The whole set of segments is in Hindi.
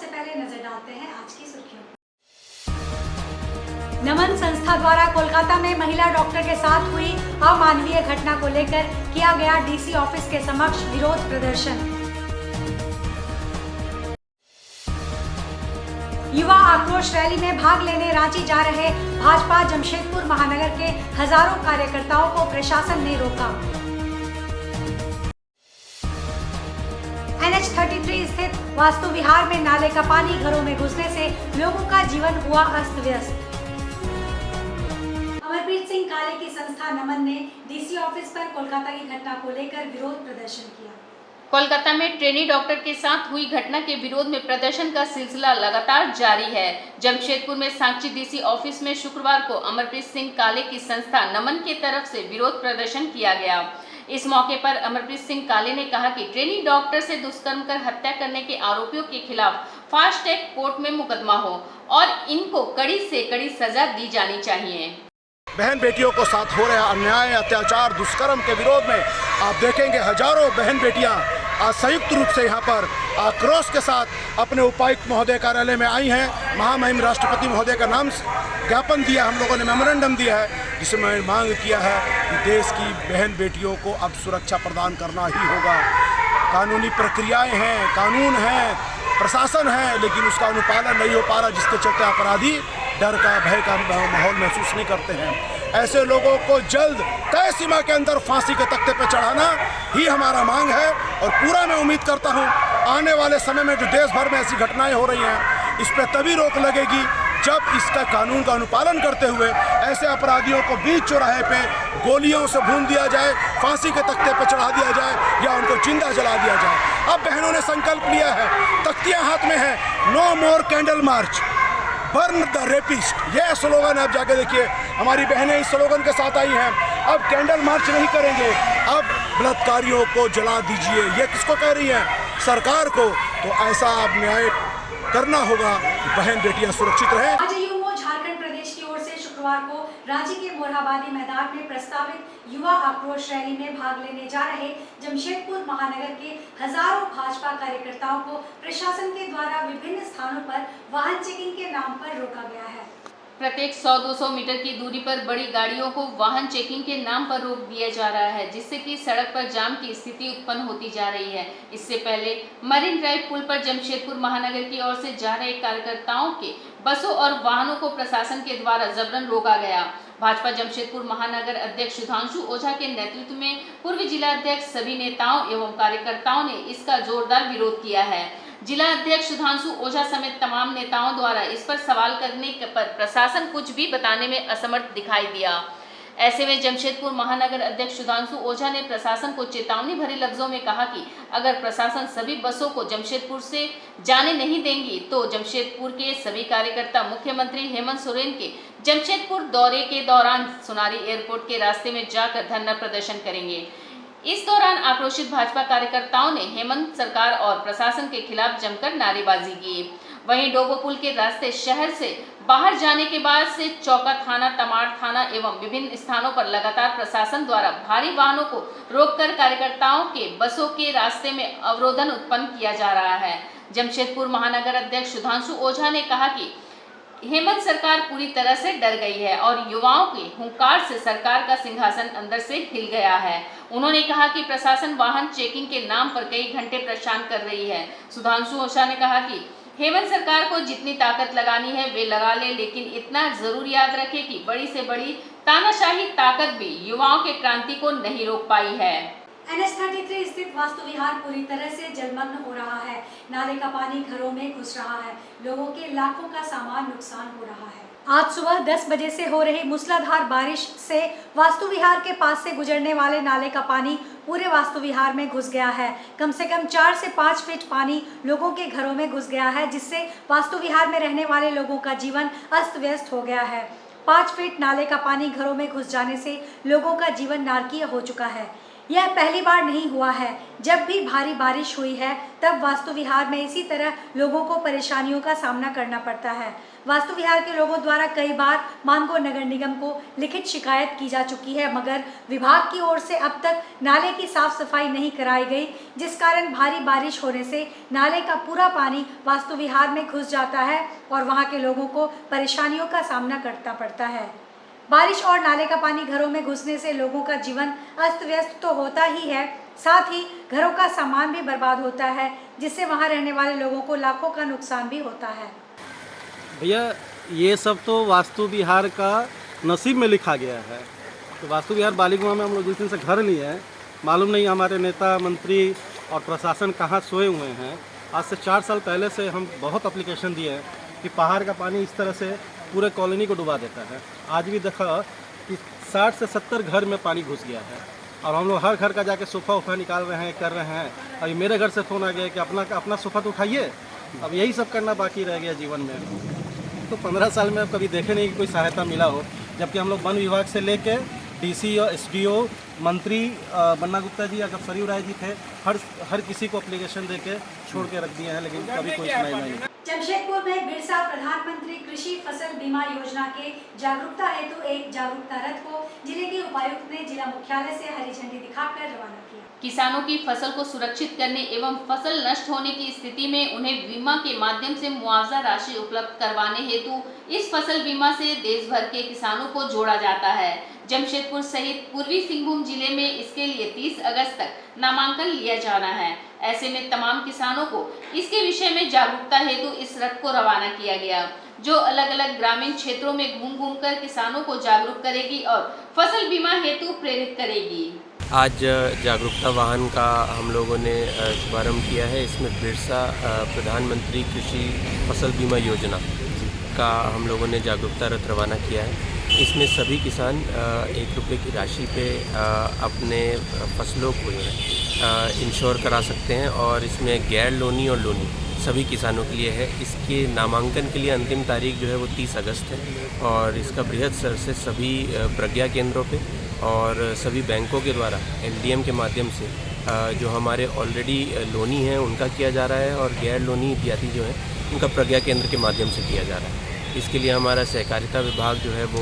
सबसे पहले नजर डालते हैं आज की सुर्खियों पर। नमन संस्था द्वारा कोलकाता में महिला डॉक्टर के साथ हुई अमानवीय घटना को लेकर किया गया डीसी ऑफिस के समक्ष विरोध प्रदर्शन। युवा आक्रोश रैली में भाग लेने रांची जा रहे भाजपा जमशेदपुर महानगर के हजारों कार्यकर्ताओं को प्रशासन ने रोका। NH33 स्थित वास्तु विहार में नाले का पानी घरों में घुसने से लोगों का जीवन हुआ अस्त व्यस्त। अमरप्रीत सिंह काले की संस्था नमन ने डीसी ऑफिस पर कोलकाता की घटना को लेकर विरोध प्रदर्शन किया। कोलकाता में ट्रेनी डॉक्टर के साथ हुई घटना के विरोध में प्रदर्शन का सिलसिला लगातार जारी है। जमशेदपुर में सांची डीसी ऑफिस में शुक्रवार को अमरप्रीत सिंह काले की संस्था नमन की तरफ से विरोध प्रदर्शन किया गया। इस मौके पर अमरप्रीत सिंह काले ने कहा कि ट्रेनी डॉक्टर से दुष्कर्म कर हत्या करने के आरोपियों के खिलाफ फास्ट ट्रैक कोर्ट में मुकदमा हो और इनको कड़ी से कड़ी सजा दी जानी चाहिए। बहन बेटियों को साथ हो रहा अन्याय, अत्याचार, दुष्कर्म के विरोध में आप देखेंगे हजारों बहन बेटियां आज संयुक्त रूप से यहाँ पर आक्रोश के साथ अपने उपायुक्त महोदय कार्यालय में आई हैं। महामहिम राष्ट्रपति महोदय का नाम ज्ञापन दिया, हम लोगों ने मेमोरेंडम दिया है जिसमें मांग किया है कि देश की बहन बेटियों को अब सुरक्षा प्रदान करना ही होगा। कानूनी प्रक्रियाएं हैं, कानून है, प्रशासन है, लेकिन उसका अनुपालन नहीं हो पा रहा, जिसके चलते अपराधी डर का, भय का माहौल महसूस नहीं करते हैं। ऐसे लोगों को जल्द तय सीमा के अंदर फांसी के तख्ते पर चढ़ाना ही हमारा मांग है। और पूरा मैं उम्मीद करता हूं आने वाले समय में जो देश भर में ऐसी घटनाएं हो रही हैं, इस पर तभी रोक लगेगी जब इसका कानून का अनुपालन करते हुए ऐसे अपराधियों को बीच चौराहे पे गोलियों से भून दिया जाए, फांसी के तख्ते पर चढ़ा दिया जाए या उनको जिंदा जला दिया जाए। अब बहनों ने संकल्प लिया है, तख्तियां हाथ में है, no more candle march, burn the rapist, ये स्लोगन आप जाके देखिए। हमारी बहनें इस स्लोगन के साथ आई हैं। अब कैंडल मार्च नहीं करेंगे, अब बलात्कारियों को जला दीजिए, ये किसको कह रही है? सरकार को। तो ऐसा अब न्याय करना होगा कि बहन बेटियां सुरक्षित रहें। झारखंड प्रदेश की ओर से शुक्रवार को रांची के मोरहाबादी मैदान में प्रस्तावित युवा आक्रोश रैली में भाग लेने जा रहे जमशेदपुर महानगर के हजारों भाजपा कार्यकर्ताओं को प्रशासन के द्वारा विभिन्न स्थानों पर वाहन चेकिंग के नाम पर रोका गया है। प्रत्येक 100-200 मीटर की दूरी पर बड़ी गाड़ियों को वाहन चेकिंग के नाम पर रोक दिया जा रहा है, जिससे कि सड़क पर जाम की स्थिति उत्पन्न होती जा रही है। इससे पहले मरीन ड्राइव पुल पर जमशेदपुर महानगर की ओर से जा रहे कार्यकर्ताओं के बसों और वाहनों को प्रशासन के द्वारा जबरन रोका गया। भाजपा जमशेदपुर महानगर अध्यक्ष सुधांशु ओझा के नेतृत्व में पूर्व जिला अध्यक्ष, सभी नेताओं एवं कार्यकर्ताओं ने इसका जोरदार विरोध किया है। जिला अध्यक्ष सुधांशु ओझा समेत तमाम नेताओं द्वारा इस पर सवाल करने पर प्रशासन कुछ भी बताने में असमर्थ दिखाई दिया। ऐसे में जमशेदपुर महानगर अध्यक्ष सुधांशु ओझा ने प्रशासन को चेतावनी भरे लफ्जों में कहा कि अगर प्रशासन सभी बसों को जमशेदपुर से जाने नहीं देंगी तो जमशेदपुर के सभी कार्यकर्ता मुख्यमंत्री हेमंत सोरेन के जमशेदपुर दौरे के दौरान सोनारी एयरपोर्ट के रास्ते में जाकर धरना प्रदर्शन करेंगे। इस दौरान आक्रोशित भाजपा कार्यकर्ताओं ने हेमंत सरकार और प्रशासन के खिलाफ जमकर नारेबाजी की। वहीं डोबो पुल के रास्ते शहर से बाहर जाने के बाद से चौका थाना, तमाड़ थाना एवं विभिन्न स्थानों पर लगातार प्रशासन द्वारा भारी वाहनों को रोककर कार्यकर्ताओं के बसों के रास्ते में अवरोधन उत्पन्न किया जा रहा है। जमशेदपुर महानगर अध्यक्ष सुधांशु ओझा ने कहा कि हेमंत सरकार पूरी तरह से डर गई है और युवाओं के हुंकार से सरकार का सिंहासन अंदर से हिल गया है। उन्होंने कहा कि प्रशासन वाहन चेकिंग के नाम पर कई घंटे परेशान कर रही है। सुधांशु ओझा ने कहा कि हेमंत सरकार को जितनी ताकत लगानी है वे लगा ले, लेकिन इतना जरूर याद रखे कि बड़ी से बड़ी तानाशाही ताकत भी युवाओं के क्रांति को नहीं रोक पाई है। NH33 स्थित वास्तु विहार पूरी तरह से जलमग्न हो रहा है। नाले का पानी घरों में घुस रहा है, लोगों के लाखों का सामान नुकसान हो रहा है। आज सुबह 10 बजे से हो रही मूसलाधार बारिश से वास्तु विहार के पास से गुजरने वाले नाले का पानी पूरे वास्तु विहार में घुस गया है। कम से कम 4 से 5 फीट पानी लोगों के घरों में घुस गया है, जिससे वास्तु विहार में रहने वाले लोगों का जीवन अस्त व्यस्त हो गया है। 5 फीट नाले का पानी घरों में घुस जाने से लोगों का जीवन नारकीय हो चुका है। यह पहली बार नहीं हुआ है। जब भी भारी बारिश हुई है तब वास्तु विहार में इसी तरह लोगों को परेशानियों का सामना करना पड़ता है। वास्तु विहार के लोगों द्वारा कई बार मानगो नगर निगम को लिखित शिकायत की जा चुकी है, मगर विभाग की ओर से अब तक नाले की साफ सफाई नहीं कराई गई, जिस कारण भारी बारिश होने से नाले का पूरा पानी वास्तु विहार में घुस जाता है और वहां के लोगों को परेशानियों का सामना करना पड़ता है। बारिश और नाले का पानी घरों में घुसने से लोगों का जीवन अस्त व्यस्त तो होता ही है, साथ ही घरों का सामान भी बर्बाद होता है, जिससे वहां रहने वाले लोगों को लाखों का नुकसान भी होता है। भैया ये सब तो वास्तु विहार का नसीब में लिखा गया है। तो वास्तु विहार बालीगुआ में हम लोग जिस दिन से घर लिए हैं, मालूम नहीं हमारे नेता मंत्री और प्रशासन कहाँ सोए हुए हैं। आज से 4 साल पहले से हम बहुत एप्लीकेशन दिए हैं कि पहाड़ का पानी इस तरह से पूरे कॉलोनी को डुबा देता है। आज भी देखा कि 60 से 70 घर में पानी घुस गया है और हम लोग हर घर का जाके सोफ़ा वोफ़ा निकाल रहे हैं, कर रहे हैं। अभी मेरे घर से फ़ोन आ गया कि अपना सोफ़ा तो उठाइए, अब यही सब करना बाकी रह गया जीवन में। तो 15 साल में अब कभी देखे नहीं कि कोई सहायता मिला हो, जबकि हम लोग वन विभाग से लेके डीसी और एसडीओ मंत्री बन्ना गुप्ता जी, अगर सरयू राय जी थे, हर किसी को एप्लीकेशन देके छोड़ के रख दिए हैं, लेकिन कभी कोई सुनाई नहीं। जमशेदपुर में बिरसा प्रधानमंत्री कृषि फसल बीमा योजना के जागरूकता हेतु एक जागरूकता रथ को जिले के उपायुक्त ने जिला मुख्यालय से हरी झंडी दिखाकर रवाना किया। किसानों की फसल को सुरक्षित करने एवं फसल नष्ट होने की स्थिति में उन्हें बीमा के माध्यम से मुआवजा राशि उपलब्ध करवाने हेतु इस फसल बीमा से देश भर के किसानों को जोड़ा जाता है। जमशेदपुर सहित पूर्वी सिंहभूम जिले में इसके लिए 30 अगस्त तक नामांकन लिया जाना है। ऐसे में तमाम किसानों को इसके विषय में जागरूकता हेतु इस रथ को रवाना किया गया, जो अलग अलग ग्रामीण क्षेत्रों में घूम कर किसानों को जागरूक करेगी और फसल बीमा हेतु प्रेरित करेगी। आज जागरूकता वाहन का हम लोगों ने शुभारंभ किया है। इसमें बिरसा प्रधानमंत्री कृषि फसल बीमा योजना का हम लोगों ने जागरूकता रथ रवाना किया है। इसमें सभी किसान 1 रुपये की राशि पे अपने फसलों को इंश्योर करा सकते हैं और इसमें गैर लोनी और लोनी सभी किसानों के लिए है। इसके नामांकन के लिए अंतिम तारीख जो है वो 30 अगस्त है और इसका बृहद स्तर से सभी प्रज्ञा केंद्रों पे और सभी बैंकों के द्वारा एलडीएम के माध्यम से जो हमारे ऑलरेडी लोनी हैं उनका किया जा रहा है और गैर लोनी इत्यादि जो है उनका प्रज्ञा केंद्र के माध्यम से किया जा रहा है। इसके लिए हमारा सहकारिता विभाग जो है वो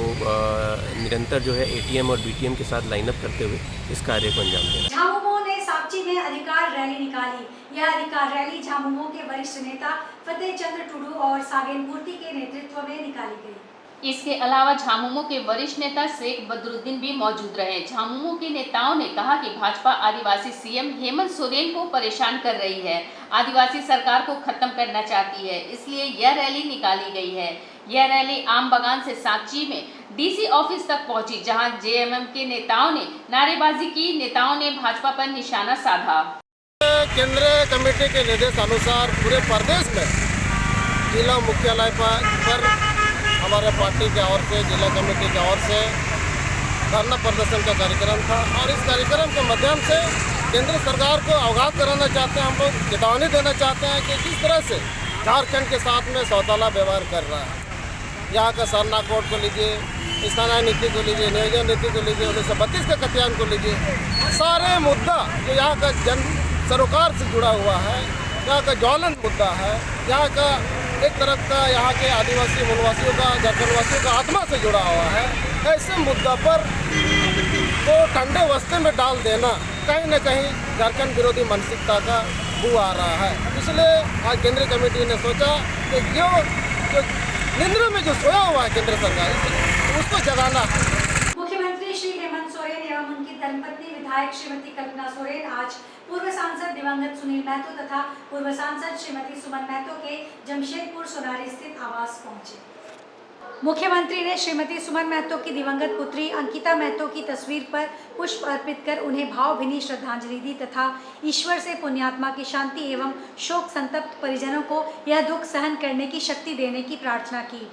निरंतर जो है एटीएम और बीटीएम के साथ लाइनअप करते हुए इस कार्य को अंजाम दे रहा है। झामुमो ने सापची में अधिकार रैली निकाली। यह अधिकार रैली झामुमो के वरिष्ठ नेता फतेह चंद्र टुडू और सागेन मूर्ति के नेतृत्व में निकाली गई। इसके अलावा झामुमो के वरिष्ठ नेता शेख बदरुद्दीन भी मौजूद रहे। झामुमो के नेताओं ने कहा कि भाजपा आदिवासी सीएम हेमंत सोरेन को परेशान कर रही है, आदिवासी सरकार को खत्म करना चाहती है, इसलिए यह रैली निकाली गई है। यह रैली आम बगान से सांची में डीसी ऑफिस तक पहुंची, जहां जेएमएम के नेताओं ने नारेबाजी की। नेताओं ने भाजपा पर निशाना साधा। केंद्रीय कमेटी के निर्देश अनुसार पूरे प्रदेश में जिला मुख्यालय पर हमारे पार्टी की ओर से, जिला कमेटी की ओर से धरना प्रदर्शन का कार्यक्रम था और इस कार्यक्रम के माध्यम से केंद्र सरकार को अवगत कराना चाहते हैं। हम लोग चेतावनी देना चाहते हैं कि किस तरह से झारखंड के साथ में सौतेला व्यवहार कर रहा है। यहाँ का सरना कोड को लीजिए, स्थानीय नीति को लीजिए, नियोजन नीति को लीजिए, 1932 के कथियान को लीजिए, सारे मुद्दा जो यहाँ का जन सरोकार से जुड़ा हुआ है, यहाँ का ज्वलंत मुद्दा है, यहाँ का एक तरफ का यहाँ के आदिवासी मूलवासियों का, झारखंडवासियों का आत्मा से जुड़ा हुआ है। ऐसे मुद्दा पर तो ठंडे वस्ते में डाल देना कहीं न कहीं झारखंड विरोधी मानसिकता का बू आ रहा है। इसलिए आज केंद्रीय कमेटी ने सोचा कि जो निंद्रा में जो सोया हुआ है केंद्र सरकार, उसको जगाना। मुख्यमंत्री श्री हेमंत सोरेन एवं उनकी धर्मपत्नी विधायक श्रीमती कल्पना सोरेन आज पूर्व सांसद दिवंगत सुनील महतो तथा पूर्व सांसद श्रीमती सुमन महतो के जमशेदपुर सोनारी स्थित आवास पहुंचे। मुख्यमंत्री ने श्रीमती सुमन महतो की दिवंगत पुत्री अंकिता महतो की तस्वीर पर पुष्प अर्पित कर उन्हें भावभीनी श्रद्धांजलि दी तथा ईश्वर से पुण्यात्मा की शांति एवं शोक संतप्त परिजनों को यह दुख सहन करने की शक्ति देने की प्रार्थना की।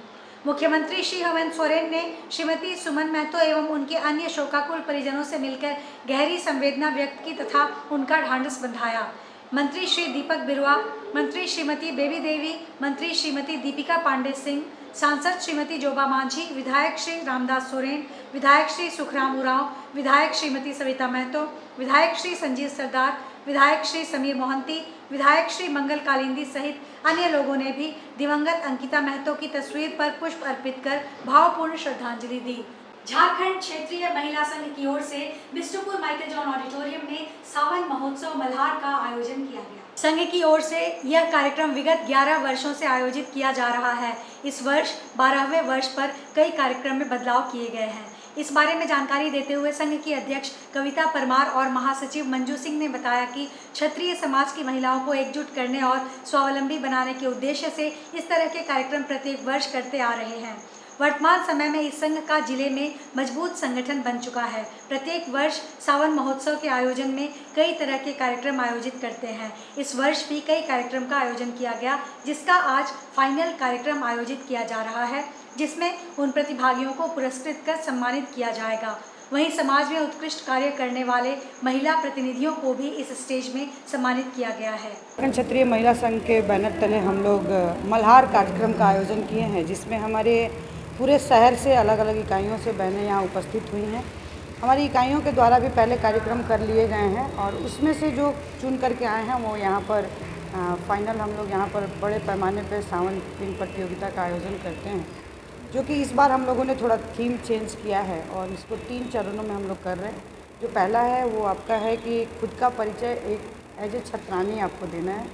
मुख्यमंत्री श्री हेमंत सोरेन ने श्रीमती सुमन महतो एवं उनके अन्य शोकाकुल परिजनों से मिलकर गहरी संवेदना व्यक्त की तथा उनका ढांढस बंधाया। मंत्री श्री दीपक बिरुआ, मंत्री श्रीमती बेबी देवी, मंत्री श्रीमती दीपिका पांडे सिंह, सांसद श्रीमती जोबा मांझी, विधायक श्री रामदास सोरेन, विधायक श्री सुखराम उरांव, विधायक श्रीमती सविता महतो, विधायक श्री संजीव सरदार, विधायक श्री समीर मोहंती, विधायक श्री मंगल कालिंदी सहित अन्य लोगों ने भी दिवंगत अंकिता महतो की तस्वीर पर पुष्प अर्पित कर भावपूर्ण श्रद्धांजलि दी। झारखंड क्षेत्रीय महिला संघ की ओर से बिष्टुपुर माइकल जॉन ऑडिटोरियम में सावन महोत्सव मल्हार का आयोजन किया गया। संघ की ओर से यह कार्यक्रम विगत 11 वर्षों से आयोजित किया जा रहा है। इस वर्ष 12वें वर्ष पर कई कार्यक्रम में बदलाव किए गए हैं। इस बारे में जानकारी देते हुए संघ की अध्यक्ष कविता परमार और महासचिव मंजू सिंह ने बताया कि क्षत्रिय समाज की महिलाओं को एकजुट करने और स्वावलंबी बनाने के उद्देश्य से इस तरह के कार्यक्रम प्रत्येक वर्ष करते आ रहे हैं। वर्तमान समय में इस संघ का जिले में मजबूत संगठन बन चुका है। प्रत्येक वर्ष सावन महोत्सव के आयोजन में कई तरह के कार्यक्रम आयोजित करते हैं। इस वर्ष भी कई कार्यक्रम का आयोजन किया गया, जिसका आज फाइनल कार्यक्रम आयोजित किया जा रहा है, जिसमें उन प्रतिभागियों को पुरस्कृत कर सम्मानित किया जाएगा। वहीं समाज में उत्कृष्ट कार्य करने वाले महिला प्रतिनिधियों को भी इस स्टेज में सम्मानित किया गया है। क्षेत्रीय महिला संघ के बैनर तले हम लोग मल्हार कार्यक्रम का आयोजन किए हैं, जिसमें हमारे पूरे शहर से अलग अलग इकाइयों से बहनें यहाँ उपस्थित हुई हैं। हमारी इकाइयों के द्वारा भी पहले कार्यक्रम कर लिए गए हैं और उसमें से जो चुन करके आए हैं वो यहाँ पर फाइनल हम लोग यहाँ पर बड़े पैमाने पर सावन पिन प्रतियोगिता का आयोजन करते हैं, जो कि इस बार हम लोगों ने थोड़ा थीम चेंज किया है और इसको 3 चरणों में हम लोग कर रहे हैं। जो पहला है वो आपका है कि खुद का परिचय एक एज ए छात्रानी आपको देना है।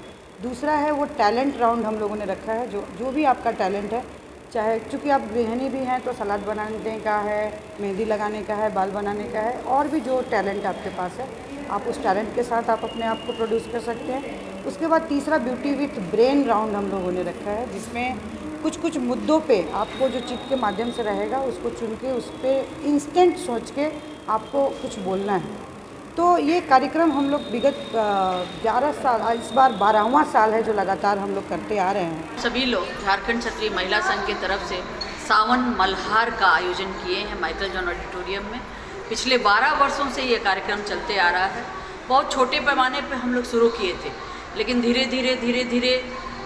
दूसरा है वो टैलेंट राउंड हम लोगों ने रखा है, जो भी आपका टैलेंट है, चाहे चूँकि आप गृहिणी भी हैं तो सलाद बनाने का है, मेहंदी लगाने का है, बाल बनाने का है, और भी जो टैलेंट आपके पास है आप उस टैलेंट के साथ आप अपने आप को प्रोड्यूस कर सकते हैं। उसके बाद तीसरा ब्यूटी विथ ब्रेन राउंड हम लोगों ने रखा है, जिसमें कुछ मुद्दों पे आपको जो चिट के माध्यम से रहेगा उसको चुन के उस पर इंस्टेंट सोच के आपको कुछ बोलना है। तो ये कार्यक्रम हम लोग विगत 11 साल, इस बार 12वां साल है जो लगातार हम लोग करते आ रहे हैं। सभी लोग झारखंड क्षत्रिय महिला संघ की तरफ से सावन मल्हार का आयोजन किए हैं माइकल जॉन ऑडिटोरियम में। पिछले 12 वर्षों से ये कार्यक्रम चलते आ रहा है। बहुत छोटे पैमाने पे हम लोग शुरू किए थे, लेकिन धीरे धीरे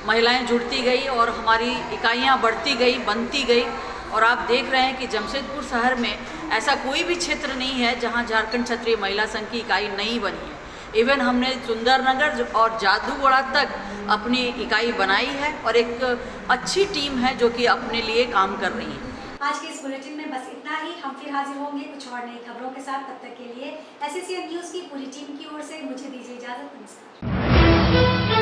महिलाएं जुड़ती गई और हमारी इकाइयाँ बढ़ती गई, बनती गई। और आप देख रहे हैं कि जमशेदपुर शहर में ऐसा कोई भी क्षेत्र नहीं है जहां झारखंड क्षत्रिय महिला संघ की इकाई नहीं बनी है। इवन हमने सुंदरनगर और जादूगोड़ा तक अपनी इकाई बनाई है और एक अच्छी टीम है जो कि अपने लिए काम कर रही है। आज के इस बुलेटिन में बस इतना ही। हम फिर हाजिर होंगे कुछ और नई खबरों के साथ। तब तक के लिए SCCN न्यूज़ की पूरी टीम की ओर से मुझे दीजिए इजाज़त। नमस्कार।